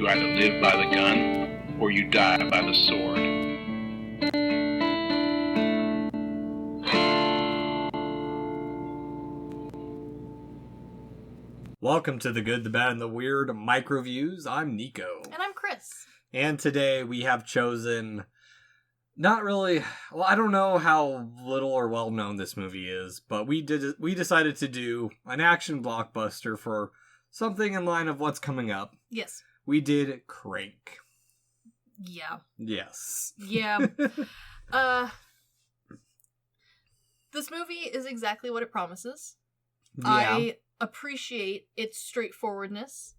either live by the gun or you die by the sword. Welcome to the Good, the Bad, and the Weird MicroViews. I'm Nico. And I'm Chris. And today we have chosen, not really, well, I don't know how little or well known this movie is, but we decided to do an action blockbuster for something in line of what's coming up. Yes. We did Crank. Yeah. Yes. Yeah. This movie is exactly what it promises. Yeah. I appreciate its straightforwardness.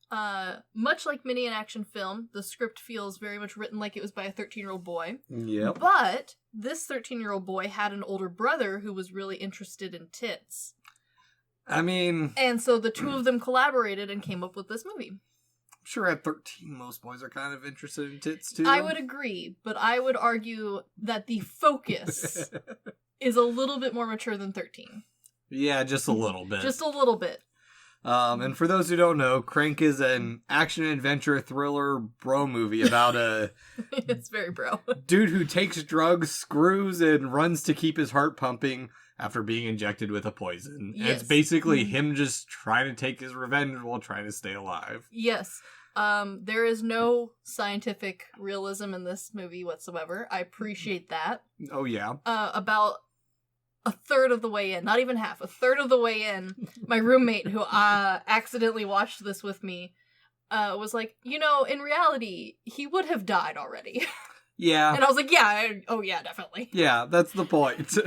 Much like many an action film, the script feels very much written like it was by a 13-year-old boy. Yep. But this 13-year-old boy had an older brother who was really interested in tits. I mean... And so the two of them collaborated and came up with this movie. I'm sure at 13 most boys are kind of interested in tits too. I would agree, but I would argue that the focus is a little bit more mature than 13. Yeah, just a little bit. Just a little bit. And for those who don't know, Crank is an action-adventure thriller bro movie about a... It's very bro. Dude who takes drugs, screws, and runs to keep his heart pumping after being injected with a poison. Yes. And it's basically him just trying to take his revenge while trying to stay alive. Yes. There is no scientific realism in this movie whatsoever. I appreciate that. Oh, yeah. About a third of the way in, not even half, a third of the way in, my roommate who accidentally watched this with me was like, you know, in reality, he would have died already. Yeah. And I was like, yeah, yeah, definitely. Yeah, that's the point.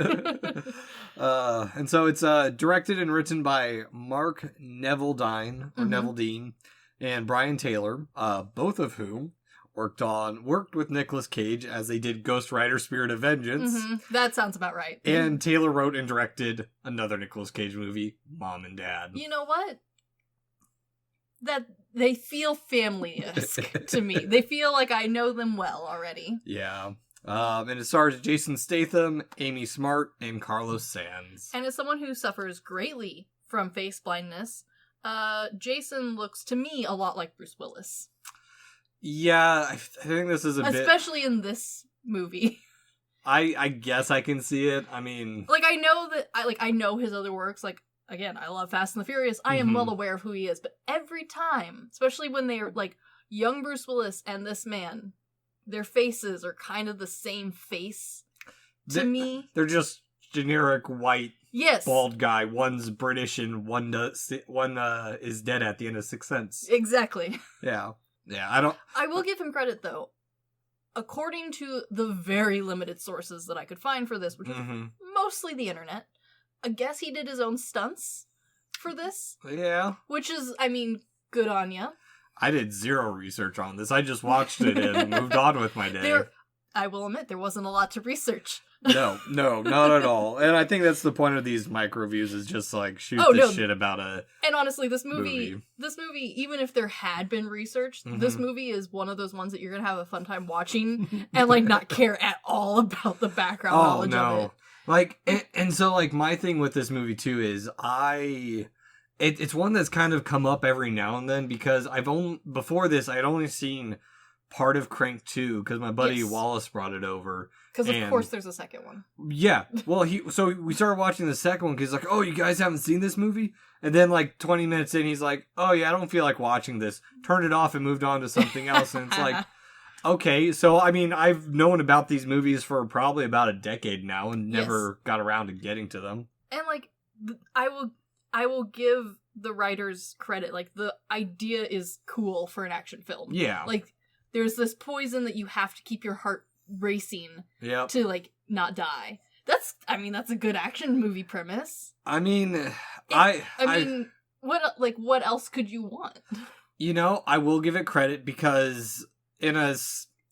And so it's directed and written by Mark Neville-Dean, or Neville-Dean, and Brian Taylor, both of whom worked with Nicolas Cage as they did Ghost Rider Spirit of Vengeance. Mm-hmm. That sounds about right. And Taylor wrote and directed another Nicolas Cage movie, Mom and Dad. You know what? That they feel family-esque to me. They feel like I know them well already. Yeah. And it stars Jason Statham, Amy Smart, and Carlos Sanz. And as someone who suffers greatly from face blindness, Jason looks to me a lot like Bruce Willis. Yeah, I think this is especially in this movie. I guess I can see it. I mean, like I know his other works. Like, again, I love Fast and the Furious. I am well aware of who he is, but every time, especially when they are like young Bruce Willis and this man, their faces are kind of the same face to me. They're just generic white, yes, bald guy. One's British and one is dead at the end of Sixth Sense. Exactly. Yeah. Yeah, I will give him credit, though. According to the very limited sources that I could find for this, which is mostly the internet, I guess he did his own stunts for this. Yeah. Which is, I mean, good on ya. I did zero research on this. I just watched it and moved on with my day. I will admit, there wasn't a lot to research. No, not at all. And I think that's the point of these microviews is just like shoot shit about a And honestly, this movie, even if there had been research, this movie is one of those ones that you're going to have a fun time watching and like not care at all about the background knowledge of it. Like, and so like my thing with this movie too is it's one that's kind of come up every now and then because before this, I'd only seen part of Crank 2 because my buddy Wallace brought it over. Because of course there's a second one. Yeah. Well, so we started watching the second one because he's like, oh, you guys haven't seen this movie? And then like 20 minutes in, he's like, oh yeah, I don't feel like watching this. Turned it off and moved on to something else. And it's like, okay. So, I mean, I've known about these movies for probably about a decade now and never got around to getting to them. And like, I will give the writers credit. Like, the idea is cool for an action film. Yeah. Like, there's this poison that you have to keep your heart racing to, like, not die. That's a good action movie premise. I mean, what else could you want? You know, I will give it credit because in a,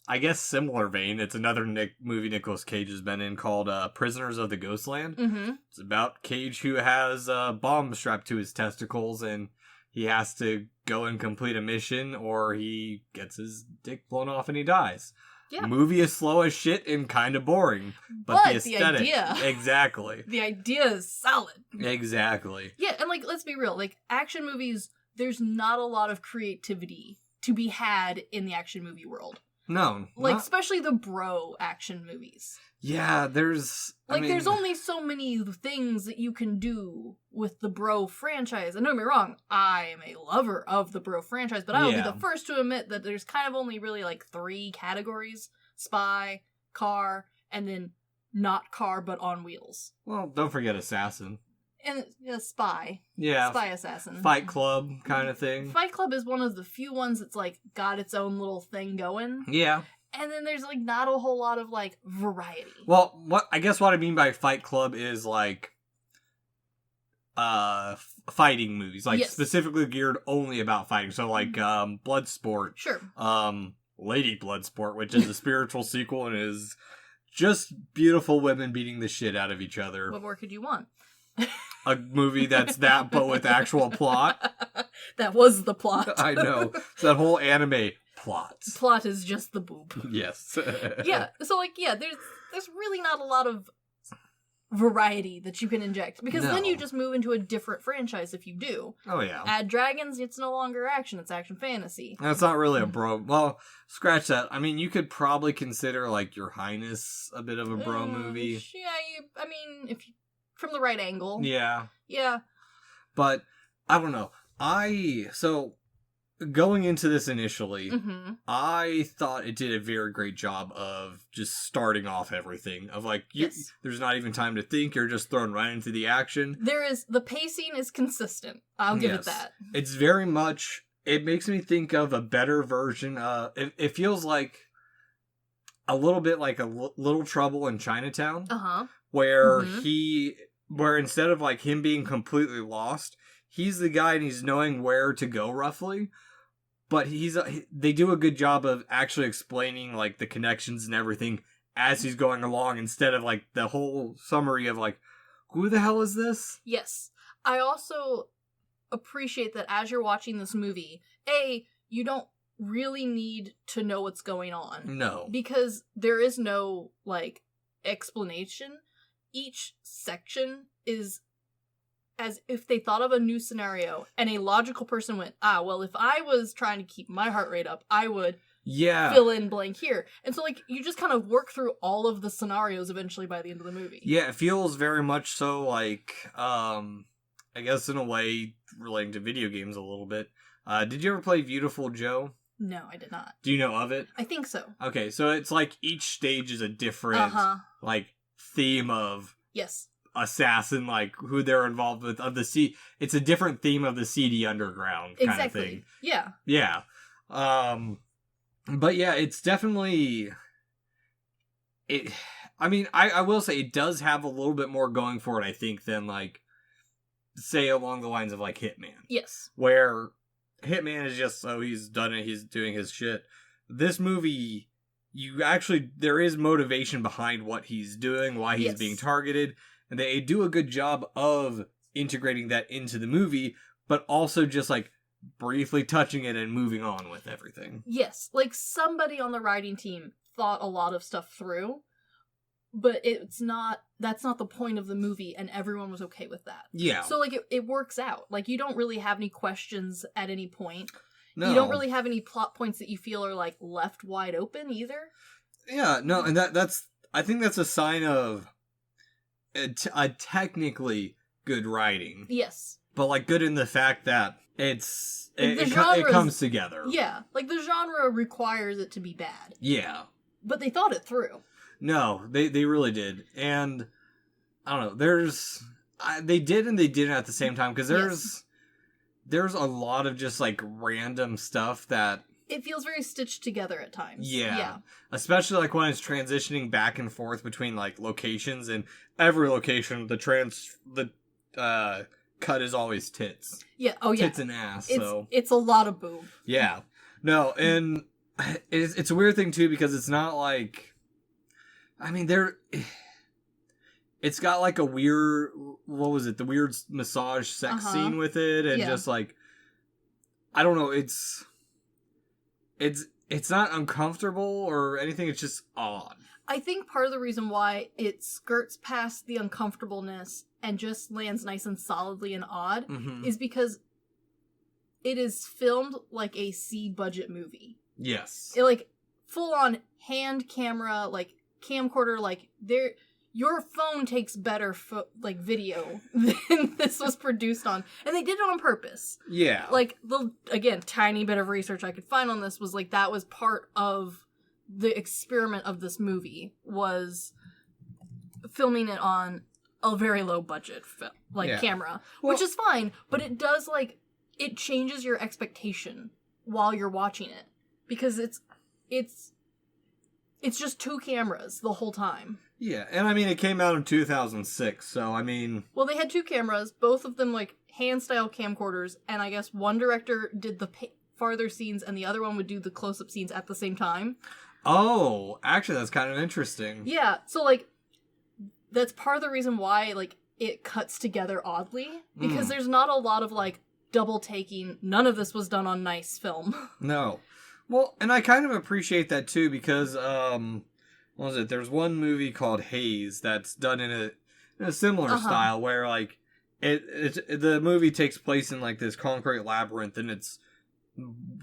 I guess, similar vein, it's another movie Nicolas Cage has been in called Prisoners of the Ghostland. Mm-hmm. It's about Cage who has a bomb strapped to his testicles and he has to go and complete a mission or he gets his dick blown off and he dies. Yeah. Movie is slow as shit and kind of boring. But the aesthetic. The idea. Exactly. The idea is solid. Exactly. Yeah, and like, let's be real. Like, action movies, there's not a lot of creativity to be had in the action movie world. No. Like, especially the bro action movies. Yeah, there's... there's only so many things that you can do with the bro franchise. And don't get me wrong, I am a lover of the bro franchise, but I will be the first to admit that there's kind of only really, like, 3 categories. Spy, car, and then not car, but on wheels. Well, don't forget Assassin. And spy. Yeah. Spy assassin. Fight Club kind of thing. Fight Club is one of the few ones that's, like, got its own little thing going. Yeah. And then there's, like, not a whole lot of, like, variety. Well, what I mean by Fight Club is, like, fighting movies. Like, specifically geared only about fighting. So, like, Bloodsport. Sure. Lady Bloodsport, which is a spiritual sequel and is just beautiful women beating the shit out of each other. What more could you want? A movie that's that, but with actual plot. That was the plot. I know. It's that whole anime plot. Plot is just the boob. Yes. Yeah. So, like, there's really not a lot of variety that you can inject. Because then you just move into a different franchise if you do. Oh, yeah. Add dragons, it's no longer action, it's action fantasy. That's not really a bro... Well, scratch that. I mean, you could probably consider, like, Your Highness a bit of a bro movie. Yeah, if you... From the right angle. Yeah. Yeah. But, I don't know. So, going into this initially, I thought it did a very great job of just starting off everything. Of, like, there's not even time to think, you're just thrown right into the action. The pacing is consistent. I'll give it that. It's very much, it makes me think of a better version. It feels like a little bit like a Little Trouble in Chinatown. Uh-huh. Where where instead of, like, him being completely lost, he's the guy and he's knowing where to go roughly. But they do a good job of actually explaining, like, the connections and everything as he's going along instead of, like, the whole summary of, like, who the hell is this? Yes. I also appreciate that as you're watching this movie, you don't really need to know what's going on. No. Because there is no, like, explanation. Each section is as if they thought of a new scenario and a logical person went, well, if I was trying to keep my heart rate up, I would fill in blank here. And so, like, you just kind of work through all of the scenarios eventually by the end of the movie. Yeah, it feels very much so like, I guess in a way, relating to video games a little bit. Did you ever play Beautiful Joe? No, I did not. Do you know of it? I think so. Okay, so it's like each stage is a different, like, theme of assassin, like, who they're involved with, of the it's a different theme of the seedy underground kind of thing. Yeah. But yeah, it's definitely, I mean, I will say it does have a little bit more going for it, I think, than, like, say along the lines of, like, Hitman. Yes. Where Hitman is just, he's done it, he's doing his shit. This movie, there is motivation behind what he's doing, why he's being targeted, and they do a good job of integrating that into the movie, but also just, like, briefly touching it and moving on with everything. Yes, like, somebody on the writing team thought a lot of stuff through, but that's not the point of the movie, and everyone was okay with that. Yeah. So, like, it works out. Like, you don't really have any questions at any point. No. You don't really have any plot points that you feel are, like, left wide open either. Yeah, no, and I think that's a sign of a technically good writing. Yes. But, like, good in the fact that it comes together. Yeah, like, the genre requires it to be bad. Yeah. But they thought it through. No, they really did. And, I don't know, they did and they didn't at the same time, because there's a lot of just, like, random stuff that... It feels very stitched together at times. Yeah. Especially, like, when it's transitioning back and forth between, like, locations, and every location, the cut is always tits. Yeah, tits and ass, It's a lot of boob. Yeah. No, and it's a weird thing, too, because it's not, like... I mean, it's got, like, a weird... What was it? The weird massage sex scene with it, and just, like... I don't know, it's not uncomfortable or anything, it's just odd. I think part of the reason why it skirts past the uncomfortableness and just lands nice and solidly and odd is because it is filmed like a C-budget movie. Yes. It, like, full-on hand camera, like, camcorder, like, your phone takes better, video than this was produced on. And they did it on purpose. Yeah. Like, again, tiny bit of research I could find on this was, like, that was part of the experiment of this movie, was filming it on a very low-budget camera. Which is fine, but it does, like, it changes your expectation while you're watching it. Because it's just two cameras the whole time. Yeah, and I mean, it came out in 2006, so I mean... Well, they had two cameras, both of them, like, hand-style camcorders, and I guess one director did the farther scenes, and the other one would do the close-up scenes at the same time. Oh, actually, that's kind of interesting. Yeah, so, like, that's part of the reason why, like, it cuts together oddly, because there's not a lot of, like, double-taking. None of this was done on nice film. No. Well, and I kind of appreciate that, too, because, what was it? There's one movie called Haze that's done in a similar style where, like, the movie takes place in, like, this concrete labyrinth, and it's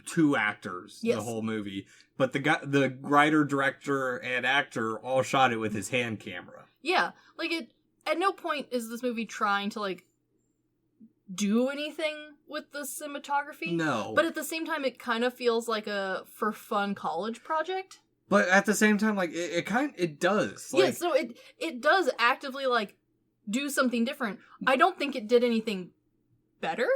two actors the whole movie. But the writer, director, and actor all shot it with his hand camera. Yeah. Like, at no point is this movie trying to, like, do anything with the cinematography. No. But at the same time, it kind of feels like a for-fun college project. But at the same time, like, it does. Like, yeah, so it does actively, like, do something different. I don't think it did anything better,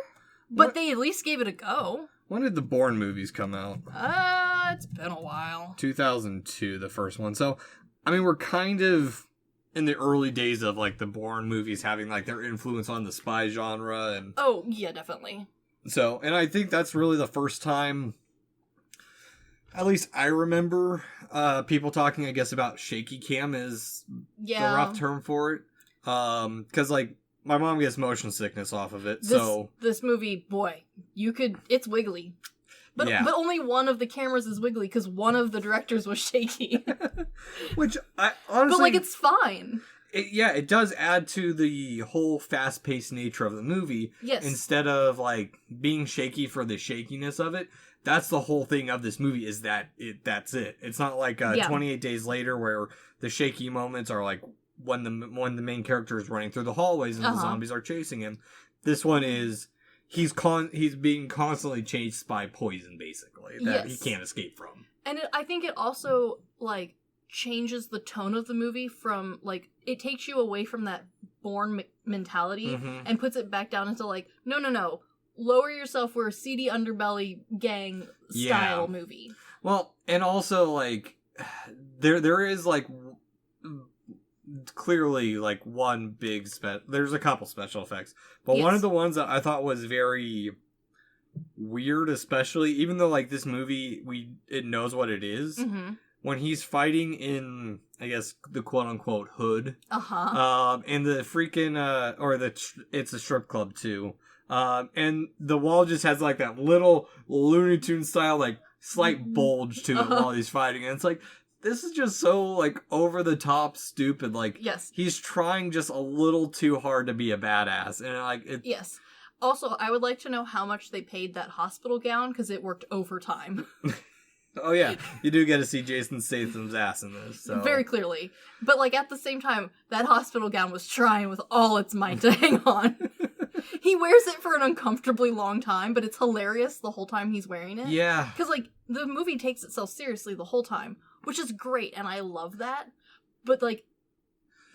but they at least gave it a go. When did the Bourne movies come out? It's been a while. 2002, the first one. So, I mean, we're kind of in the early days of, like, the Bourne movies having, like, their influence on the spy genre. And oh, yeah, definitely. So, and I think that's really the first time... At least I remember people talking, I guess, about shaky cam is the rough term for it. Because, like, my mom gets motion sickness off of it, This movie, boy, it's wiggly. But only one of the cameras is wiggly, because one of the directors was shaky. Which, I honestly... But, like, it's fine. It does add to the whole fast-paced nature of the movie. Yes. Instead of, like, being shaky for the shakiness of it. That's the whole thing of this movie, is that's it. It's not like 28 Days Later where the shaky moments are like when the main character is running through the hallways and the zombies are chasing him. This one is he's being constantly chased by poison, basically, that he can't escape from. And I think it also, like, changes the tone of the movie from, like, it takes you away from that Bourne mentality and puts it back down into, like, no. Lower yourself, we're a seedy underbelly gang style movie. Well, and also, like, there is, like, clearly, like, one big there's a couple special effects, but one of the ones that I thought was very weird, especially, even though, like, this movie, it knows what it is, when he's fighting in, I guess, the quote-unquote hood, and the freaking, it's a strip club, too. And the wall just has, like, that little Looney Tunes style, like, slight bulge to it while he's fighting. And it's like, this is just so, like, over the top stupid. Like, he's trying just a little too hard to be a badass. And, like, Yes. Also, I would like to know how much they paid that hospital gown, because it worked overtime. Oh, yeah. You do get to see Jason Statham's ass in this. So. Very clearly. But, like, at the same time, that hospital gown was trying with all its might to hang on. He wears it for an uncomfortably long time, but it's hilarious the whole time he's wearing it. Yeah. Because, like, the movie takes itself seriously the whole time, which is great, and I love that. But, like,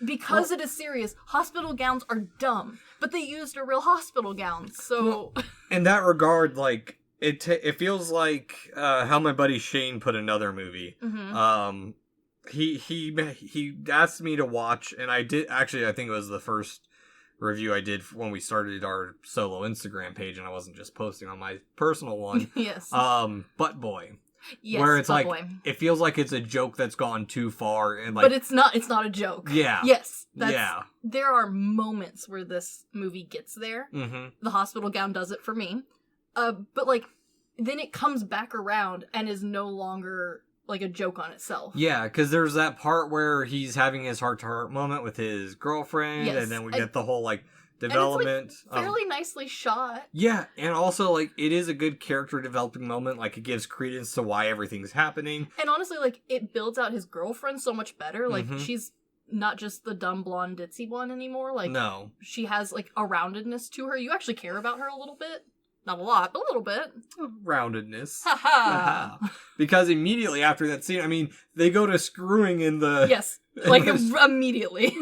because it is serious, hospital gowns are dumb. But they used a real hospital gown, so... Well, in that regard, like, it feels like how my buddy Shane put another movie. He asked me to watch, and I did, actually, I think it was the first review I did when we started our solo Instagram page, and I wasn't just posting on my personal one. Yes. Butt Boy. Yes, where it's Butt like, Boy. It feels like it's a joke that's gone too far. And like, but it's not a joke. Yeah. Yes. There are moments where this movie gets there. The hospital gown does it for me. But, like, then it comes back around and is no longer, like, a joke on itself. Yeah, because there's that part where he's having his heart-to-heart moment with his girlfriend, and then we get the whole, like, development. And it's, fairly nicely shot. Yeah, and also, like, it is a good character developing moment. Like, it gives credence to why everything's happening. And honestly, like, it builds out his girlfriend so much better. Like, she's not just the dumb blonde ditzy one anymore. Like, no. She has, like, a roundedness to her. You actually care about her a little bit. Not a lot, but a little bit. Roundedness. Ha Because immediately after that scene, I mean, they go to screwing in the... Yes, like, immediately.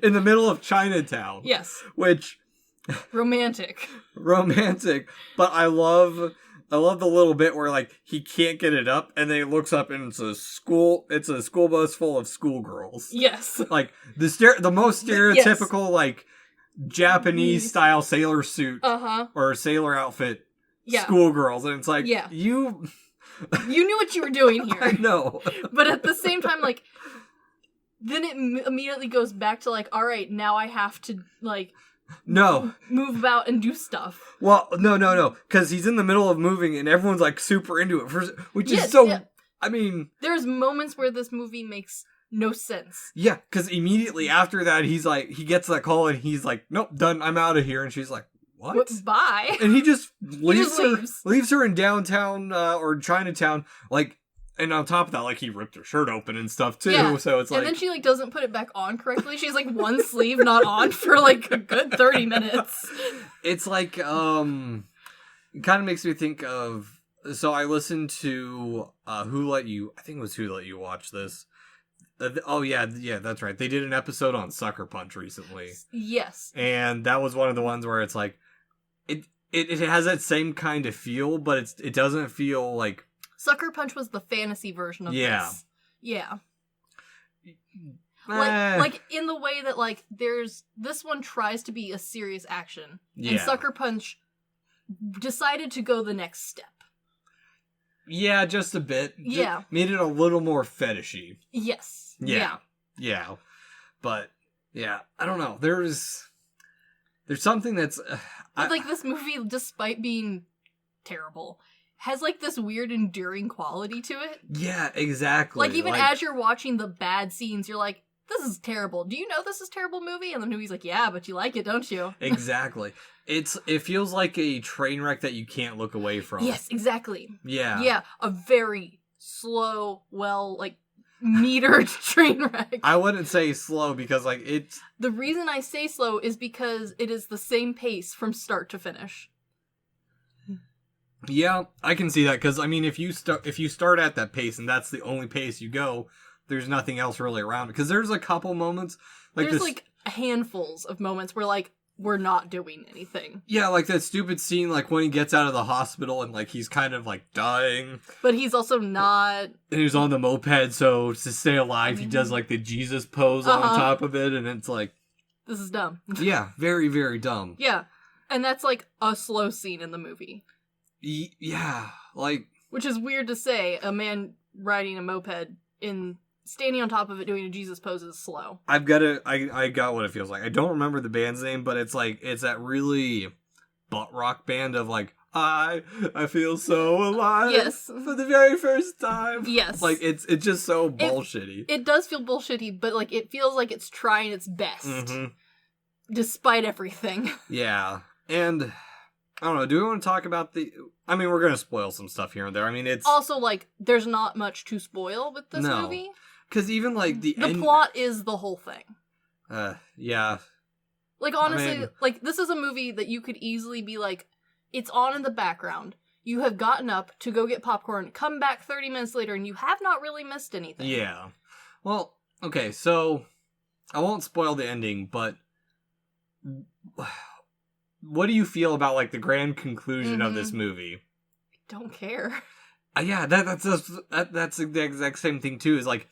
In the middle of Chinatown. Yes. Which... Romantic. But I love the little bit where, like, he can't get it up, and then he looks up and it's a school bus full of schoolgirls. Yes. Like, the most stereotypical, like, Japanese style sailor suit or sailor outfit schoolgirls, and it's like, you knew what you were doing here. I know. But at the same time, like, then it immediately goes back to, like, all right, now I have to, like, move about and do stuff. Well, no, because he's in the middle of moving and everyone's, like, super into it, which is so... Yeah. I mean... There's moments where this movie makes no sense. Yeah, because immediately after that, he's like, he gets that call and he's like, nope, done, I'm out of here. And she's like, what? Bye. And he just leaves her in downtown or Chinatown, like, and on top of that, like, he ripped her shirt open and stuff too. Yeah. So it's like, and then she, like, doesn't put it back on correctly. She's like one sleeve not on for like a good 30 minutes. It's like, it kind of makes me think of. So I listened to Who Let You watch this. Oh, yeah, that's right. They did an episode on Sucker Punch recently. Yes. And that was one of the ones where it's like, it has that same kind of feel, but it doesn't feel like... Sucker Punch was the fantasy version of this. Yeah. Like, in the way that, like, this one tries to be a serious action. Yeah. And Sucker Punch decided to go the next step. Yeah, just a bit. Yeah. Made it a little more fetishy. Yes. Yeah. But, yeah, I don't know. There's something that's... like, this movie, despite being terrible, has, like, this weird enduring quality to it. Yeah, exactly. Like, even as you're watching the bad scenes, you're like, this is terrible. Do you know this is a terrible movie? And the movie's like, yeah, but you like it, don't you? Exactly. It feels like a train wreck that you can't look away from. Yes, exactly. Yeah. Yeah, a very slow, metered train wreck. I wouldn't say slow because, like, it's... The reason I say slow is because it is the same pace from start to finish. Yeah, I can see that, because, I mean, if you start at that pace and that's the only pace you go, there's nothing else really around. Because there's a couple moments... There's, like, handfuls of moments where, like, we're not doing anything. Yeah, like that stupid scene, like, when he gets out of the hospital and, like, he's kind of, like, dying. But he's also not... And he's on the moped, so to stay alive, he does, like, the Jesus pose on top of it, and it's like... This is dumb. Yeah, very, very dumb. Yeah, and that's, like, a slow scene in the movie. Yeah, like... Which is weird to say, a man riding a moped standing on top of it doing a Jesus pose is slow. I got what it feels like. I don't remember the band's name, but it's like, it's that really butt rock band of like, I feel so alive. Yes. For the very first time. Yes. Like, it's just so bullshitty. It does feel bullshitty, but like, it feels like it's trying its best. Mm-hmm. Despite everything. Yeah. And... I don't know, do we want to talk about I mean, we're going to spoil some stuff here and there. I mean, it's... Also, like, there's not much to spoil with this movie. Because even, like, the plot is the whole thing. Yeah. Like, honestly, like, this is a movie that you could easily be like, it's on in the background. You have gotten up to go get popcorn, come back 30 minutes later, and you have not really missed anything. Yeah. Well, okay, so, I won't spoil the ending, but... What do you feel about, like, the grand conclusion of this movie? I don't care. Yeah, that's the exact same thing, too, is, like,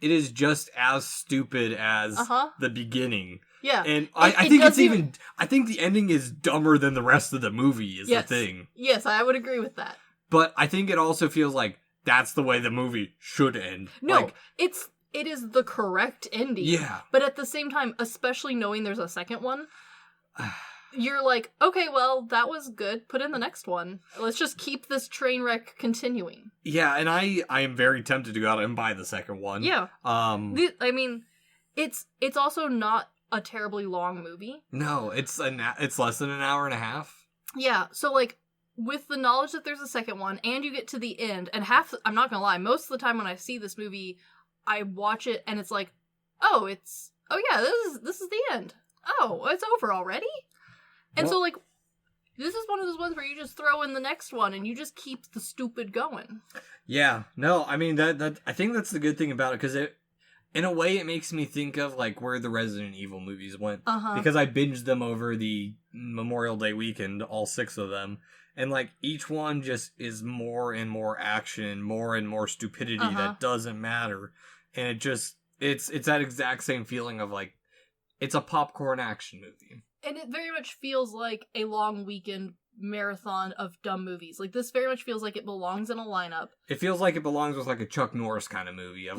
it is just as stupid as the beginning. Yeah. And I think it's even... I think the ending is dumber than the rest of the movie, is the thing. Yes, I would agree with that. But I think it also feels like that's the way the movie should end. No, like, it is the correct ending. Yeah. But at the same time, especially knowing there's a second one... You're like, okay, well, that was good. Put in the next one. Let's just keep this train wreck continuing. Yeah, and I am very tempted to go out and buy the second one. Yeah. I mean, it's also not a terribly long movie. No, it's less than an hour and a half. Yeah, so, like, with the knowledge that there's a second one, and you get to the end, and I'm not gonna lie, most of the time when I see this movie, I watch it, and it's like, oh yeah, this is the end. Oh, it's over already? And so, like, this is one of those ones where you just throw in the next one, and you just keep the stupid going. Yeah, no, I mean, that I think that's the good thing about it, because in a way, it makes me think of, like, where the Resident Evil movies went. Because I binged them over the Memorial Day weekend, all 6 of them. And, like, each one just is more and more action, more and more stupidity that doesn't matter. And it just, it's that exact same feeling of, like, it's a popcorn action movie. And it very much feels like a long weekend marathon of dumb movies. Like, this very much feels like it belongs in a lineup. It feels like it belongs with, like, a Chuck Norris kind of movie. Of,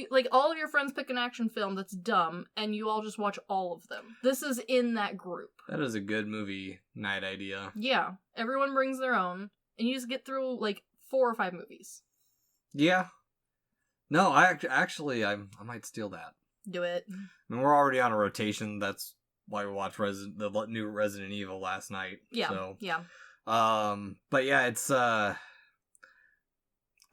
like all of your friends pick an action film that's dumb, and you all just watch all of them. This is in that group. That is a good movie night idea. Yeah. Everyone brings their own, and you just get through, like, 4 or 5 movies. Yeah. No, I might steal that. Do it. I mean, we're already on a rotation. That's why we watched the new Resident Evil last night. Yeah, so. yeah. But yeah, it's I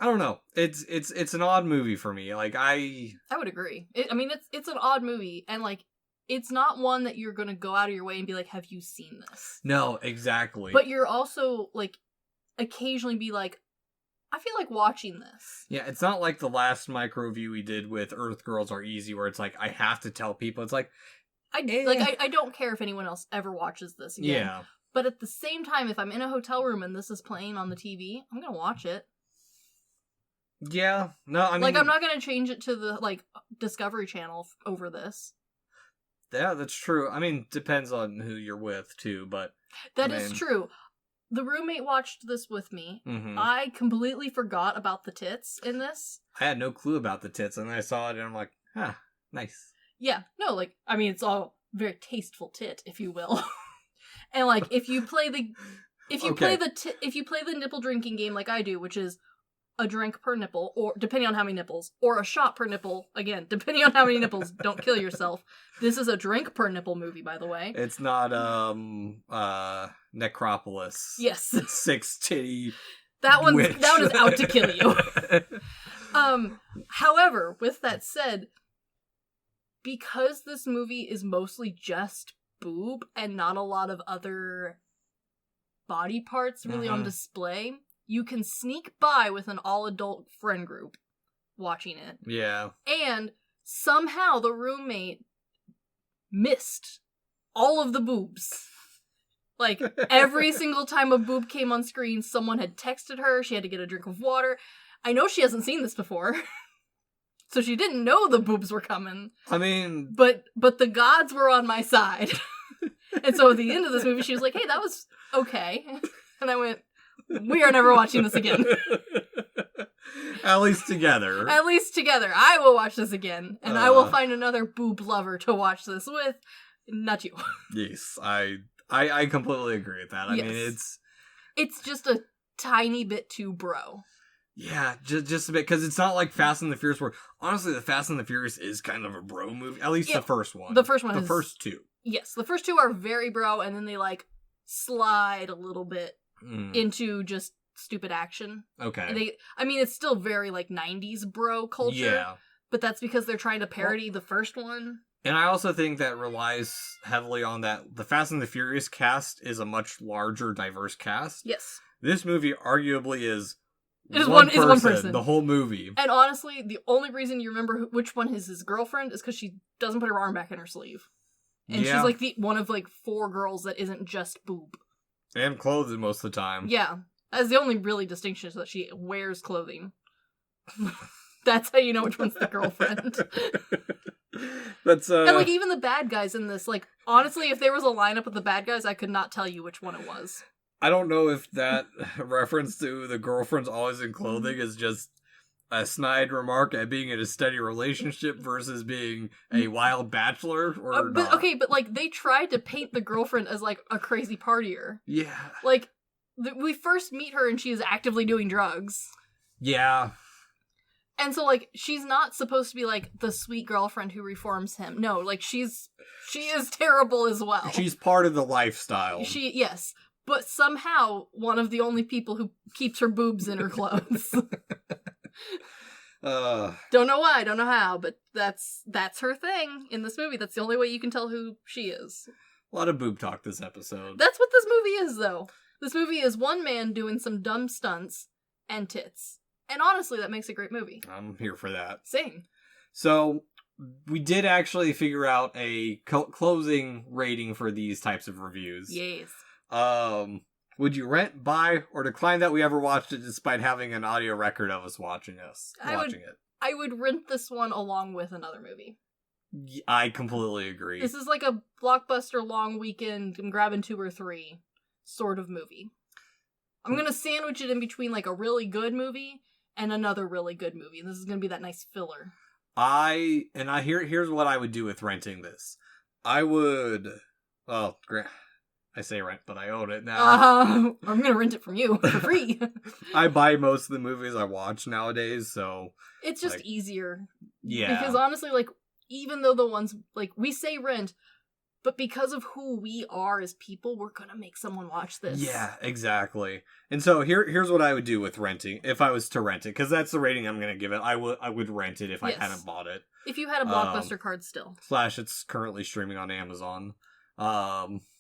don't know. It's an odd movie for me. Like I would agree. It's an odd movie, and like it's not one that you're gonna go out of your way and be like, "Have you seen this?" No, exactly. But you're also like occasionally be like, I feel like watching this. Yeah, it's not like the last MicroView we did with Earth Girls Are Easy, where it's like I have to tell people. It's like I don't care if anyone else ever watches this again. Yeah. But at the same time, if I'm in a hotel room and this is playing on the TV, I'm gonna watch it. Yeah. No, I mean, like, I'm not gonna change it to the like Discovery Channel over this. Yeah, that's true. I mean, depends on who you're with too, but that is true. The roommate watched this with me. Mm-hmm. I completely forgot about the tits in this. I had no clue about the tits, and then I saw it, and I'm like, nice. Yeah, no, like, I mean, it's all very tasteful tit, if you will. And like, if you play the nipple drinking game like I do, which is a drink per nipple, or depending on how many nipples, or a shot per nipple, again, depending on how many nipples, don't kill yourself. This is a drink per nipple movie, by the way. It's not, Necropolis. Yes. 6 titty that one is out to kill you. However, with that said, because this movie is mostly just boob and not a lot of other body parts really on display, you can sneak by with an all-adult friend group watching it. Yeah. And somehow the roommate missed all of the boobs. Like, every single time a boob came on screen, someone had texted her, she had to get a drink of water. I know she hasn't seen this before. So she didn't know the boobs were coming. I mean... But the gods were on my side. And so at the end of this movie, she was like, hey, that was okay. And I went, we are never watching this again. At least together. At least together. I will watch this again. And I will find another boob lover to watch this with. Not you. Yes, I completely agree with that. I mean, it's just a tiny bit too bro. Yeah, just a bit, because it's not like Fast and the Furious, where, honestly, the Fast and the Furious is kind of a bro movie. At least the first one. The first one The first 2. Yes, the first 2 are very bro, and then they, like, slide a little bit into just stupid action. Okay. It's still very, like, 90s bro culture. Yeah. But that's because they're trying to parody the first one. And I also think that relies heavily on that. The Fast and the Furious cast is a much larger, diverse cast. Yes. This movie arguably is one person. The whole movie. And honestly, the only reason you remember which one is his girlfriend is because she doesn't put her arm back in her sleeve. And she's like one of like 4 girls that isn't just boob. And clothed most of the time. Yeah. That's the only really distinction, is that she wears clothing. That's how you know which one's the girlfriend. And like even the bad guys in this, like honestly, if there was a lineup of the bad guys, I could not tell you which one it was. I don't know if that reference to the girlfriend's always in clothing is just a snide remark at being in a steady relationship versus being a wild bachelor, or not. Okay, but like they tried to paint the girlfriend as like a crazy partier. Yeah. Like we first meet her and she is actively doing drugs. Yeah. And so, like, she's not supposed to be, like, the sweet girlfriend who reforms him. No, like, she is terrible as well. She's part of the lifestyle. Yes. But somehow, one of the only people who keeps her boobs in her clothes. Don't know why, don't know how, but that's her thing in this movie. That's the only way you can tell who she is. A lot of boob talk this episode. That's what this movie is, though. This movie is one man doing some dumb stunts and tits. And honestly, that makes a great movie. I'm here for that. Same. So, we did actually figure out a closing rating for these types of reviews. Yes. Would you rent, buy, or decline that we ever watched it despite having an audio record of us watching it? I would rent this one along with another movie. I completely agree. This is like a blockbuster long weekend, I'm grabbing 2 or 3 sort of movie. I'm gonna sandwich it in between like a really good movie and another really good movie. And this is gonna be that nice filler. Here's what I would do with renting this. I would, well, I say rent, but I own it now. I'm gonna rent it from you for free. I buy most of the movies I watch nowadays, so it's just easier. Yeah. Because honestly, like, even though the ones, like, we say rent, but because of who we are as people, we're gonna make someone watch this. Yeah, exactly. And so here's what I would do with renting, if I was to rent it, because that's the rating I'm gonna give it. I would rent it if I hadn't bought it. If you had a Blockbuster card still. / it's currently streaming on Amazon.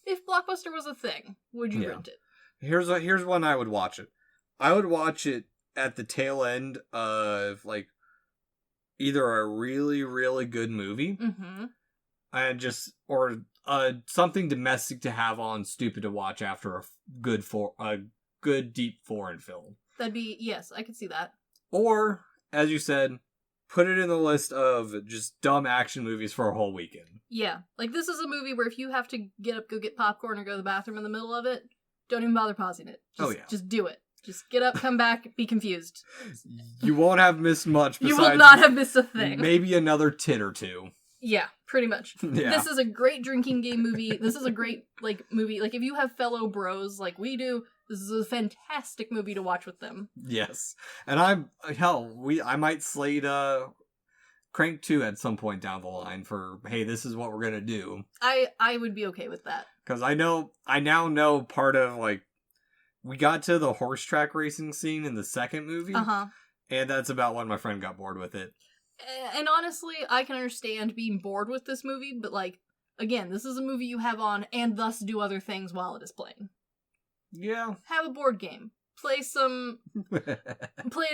If Blockbuster was a thing, would you rent it? Here's when I would watch it. I would watch it at the tail end of, like, either a really, really good movie, and something domestic to have on stupid to watch after a good deep foreign film. That'd be, yes, I could see that. Or, as you said, put it in the list of just dumb action movies for a whole weekend. Yeah. Like, this is a movie where if you have to get up, go get popcorn, or go to the bathroom in the middle of it, don't even bother pausing it. Just do it. Just get up, come back, be confused. You won't have missed much. You will not have missed a thing. Maybe another tit or two. Yeah, pretty much. Yeah. This is a great drinking game movie. This is a great, like, movie. Like, if you have fellow bros like we do, this is a fantastic movie to watch with them. Yes. And I might slate Crank 2 at some point down the line for, hey, this is what we're gonna do. I would be okay with that. Because I now know part of, like, we got to the horse track racing scene in the second movie. And that's about when my friend got bored with it. And honestly, I can understand being bored with this movie, but, like, again, this is a movie you have on and thus do other things while it is playing. Yeah. Have a board game. Play a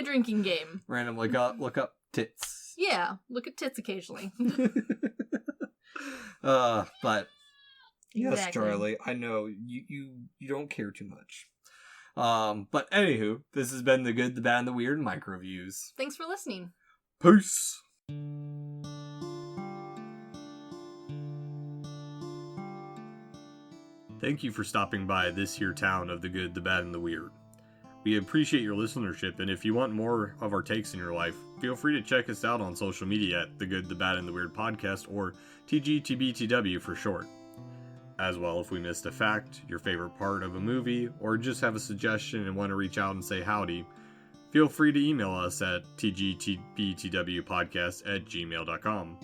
drinking game. Randomly look up tits. Yeah, look at tits occasionally. But yes, Exactly. Charlie, I know you don't care too much. But anywho, this has been the Good, the Bad, and the Weird MicroViews. Thanks for listening. Peace. Thank you for stopping by this here town of the good, the bad, and the weird. We appreciate your listenership, and if you want more of our takes in your life, feel free to check us out on social media at The Good, the Bad, and the Weird Podcast, or TGTBTW for short. As well, if we missed a fact, your favorite part of a movie, or just have a suggestion and want to reach out and say howdy, feel free to email us at tgtbtwpodcast@gmail.com.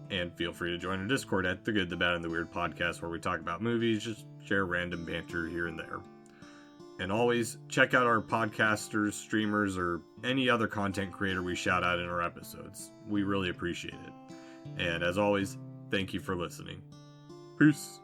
And feel free to join our Discord at The Good, the Bad, and the Weird Podcast, where we talk about movies, just share random banter here and there. And always check out our podcasters, streamers, or any other content creator we shout out in our episodes. We really appreciate it. And as always, thank you for listening. Peace.